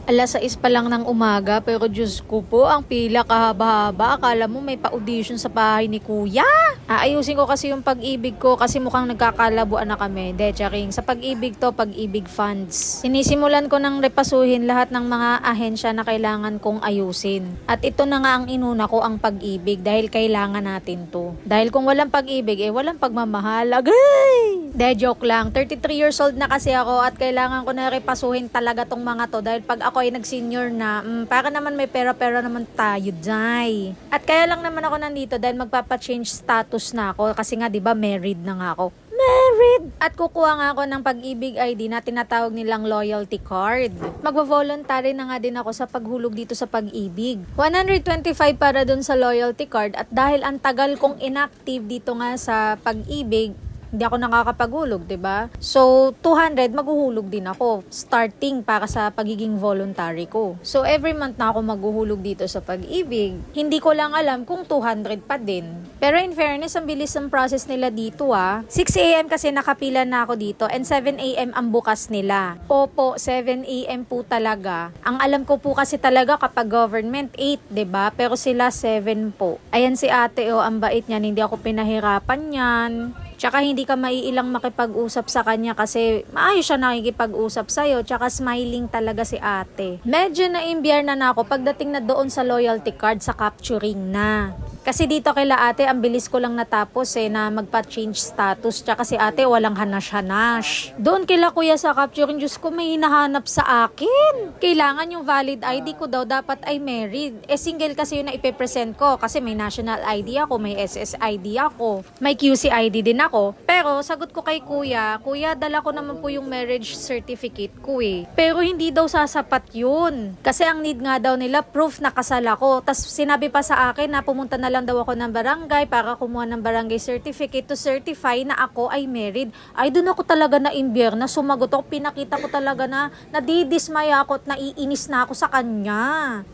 6:00 pa lang ng umaga, pero Diyos ko po, ang pila kahaba-haba. Akala mo may pa-audition sa bahay ni Kuya. Aayusin ko kasi yung pag-ibig ko kasi mukhang nagkakalabuan na kami. De, charing. Sa pag-ibig to, pag-ibig funds. Sinisimulan ko ng repasuhin lahat ng mga ahensya na kailangan kong ayusin. At ito na nga ang inuna ko, ang pag-ibig, dahil kailangan natin to. Dahil kung walang pag-ibig, walang pagmamahal. Agay! De, joke lang. 33 years old na kasi ako at kailangan ko na repasuhin talaga tong mga to. Dahil pag ako ay nag-senior na, para naman may pera-pera naman tayo, day. At kaya lang naman ako nandito dahil magpapa-change status na ako kasi nga 'di ba married na nga ako. Married! At kukuha nga ako ng pag-ibig ID na tinatawag nilang loyalty card. Magvo-voluntary na nga din ako sa paghulog dito sa pag-ibig. 125 para dun sa loyalty card at dahil ang tagal kong inactive dito nga sa pag-ibig, hindi ako nakakapaghulog, 'di ba? So, 200 maghuhulog din ako starting para sa pagiging voluntary ko. So, every month na ako maghuhulog dito sa pag-ibig. Hindi ko lang alam kung 200 pa din. Pero in fairness, ang bilis ng process nila dito 6 AM kasi nakapila na ako dito and 7 AM ang bukas nila. Opo, 7 AM po talaga. Ang alam ko po kasi talaga kapag government 8, 'di ba? Pero sila 7 po. Ayan si ate, ang bait niyan, hindi ako pinahirapan niyan. Tsaka hindi ka maiilang makipag-usap sa kanya kasi maayos siya nakikipag-usap sa'yo. Tsaka smiling talaga si ate. Medyo naimbyer na ako pagdating na doon sa loyalty card sa capturing na. Kasi dito kila ate, ang bilis ko lang natapos na magpa-change status. Tsaka si ate, walang hanash-hanash. Doon kila kuya sa capturing, Diyos ko, may hinahanap sa akin. Kailangan yung valid ID ko daw, dapat ay married. Single kasi yun na ipepresent ko. Kasi may national ID ako, may SSID ako, may QC ID din ako. Pero sagot ko kay kuya, dala ko naman po yung marriage certificate ko Pero hindi daw sasapat yun. Kasi ang need nga daw nila, proof na kasal ako. Tas sinabi pa sa akin na pumunta na lang daw ako ng barangay para kumuha ng barangay certificate to certify na ako ay married. Ay, doon ako talaga na imbyer na sumagot ako. Pinakita ko talaga na nadidismaya ako at naiinis na ako sa kanya.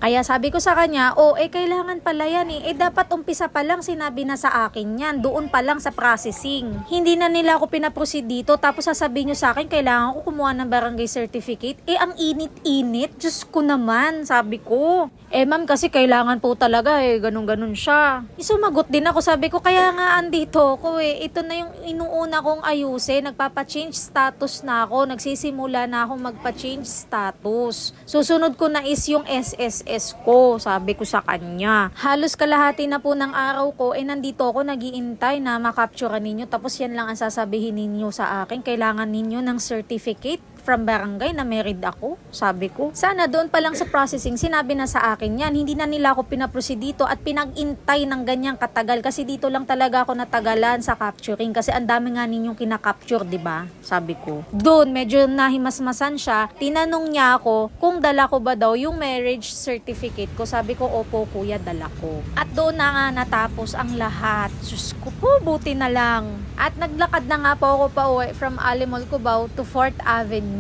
Kaya sabi ko sa kanya, kailangan pala yan dapat umpisa pa lang sinabi na sa akin yan. Doon pa lang sa processing. Hindi na nila ako pinaproceed dito tapos sasabihin nyo sa akin kailangan ko kumuha ng barangay certificate. Ang init-init. Diyos ko naman, sabi ko. Ma'am, kasi kailangan po talaga ganun-ganun siya. Sumagot din ako, sabi ko, kaya nga andito ako Ito na yung inuuna kong ayusin. Nagpapa-change status na ako. Nagsisimula na ako magpa-change status. Susunod ko na is yung SSS ko, sabi ko sa kanya. Halos kalahati na po ng araw ko, nandito ako nag-iintay na makapture ninyo. Tapos yan lang ang sasabihin ninyo sa akin. Kailangan ninyo ng certificate from barangay na married ako, sabi ko. Sana doon pa lang sa processing, sinabi na sa akin yan. Hindi na nila ako pinaproceed dito at pinag-intay ng ganyang katagal kasi dito lang talaga ako natagalan sa capturing kasi ang dami nga ninyong kinakapture, di ba? Sabi ko. Doon, medyo nahimasmasan siya. Tinanong niya ako kung dala ko ba daw yung marriage certificate ko. Sabi ko, opo kuya, dala ko. At doon na nga natapos ang lahat. Diyos ko po, buti na lang. At naglakad na nga po ako pa uwi from Alimol Cubao to 4th Avenue.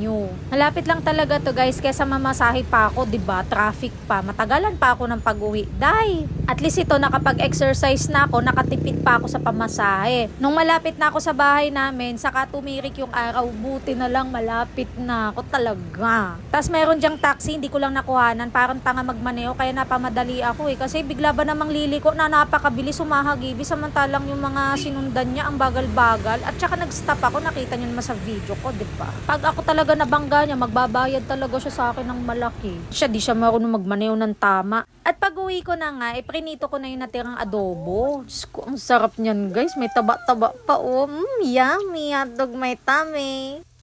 Malapit lang talaga to guys, kesa mamasahe pa ako, 'di ba? Traffic pa, matagalan pa ako ng pag-uwi. Day, at least ito nakapag-exercise na ako, nakatipid pa ako sa pamasahe. Nung malapit na ako sa bahay namin, saka tumirik yung araw, buti na lang malapit na ako talaga. Tas meron diyang taxi, hindi ko lang nakuhanan, parang tanga magmaneho, kaya napamadali ako kasi bigla ba namang liliko na napakabilis sumahagibi samantalang yung mga sinundan niya ang bagal-bagal at saka nag-stop ako, nakita niyo naman sa video ko, 'di ba? Pag ako talaga nabangga niya, magbabayad talaga siya sa akin ng malaki. Di siya marunong magmaneho ng tama. At pag uwi ko na nga, prinito ko na yung natirang adobo. Diyos ko, ang sarap niyan guys. May taba-taba pa yummy, hotdog may tummy.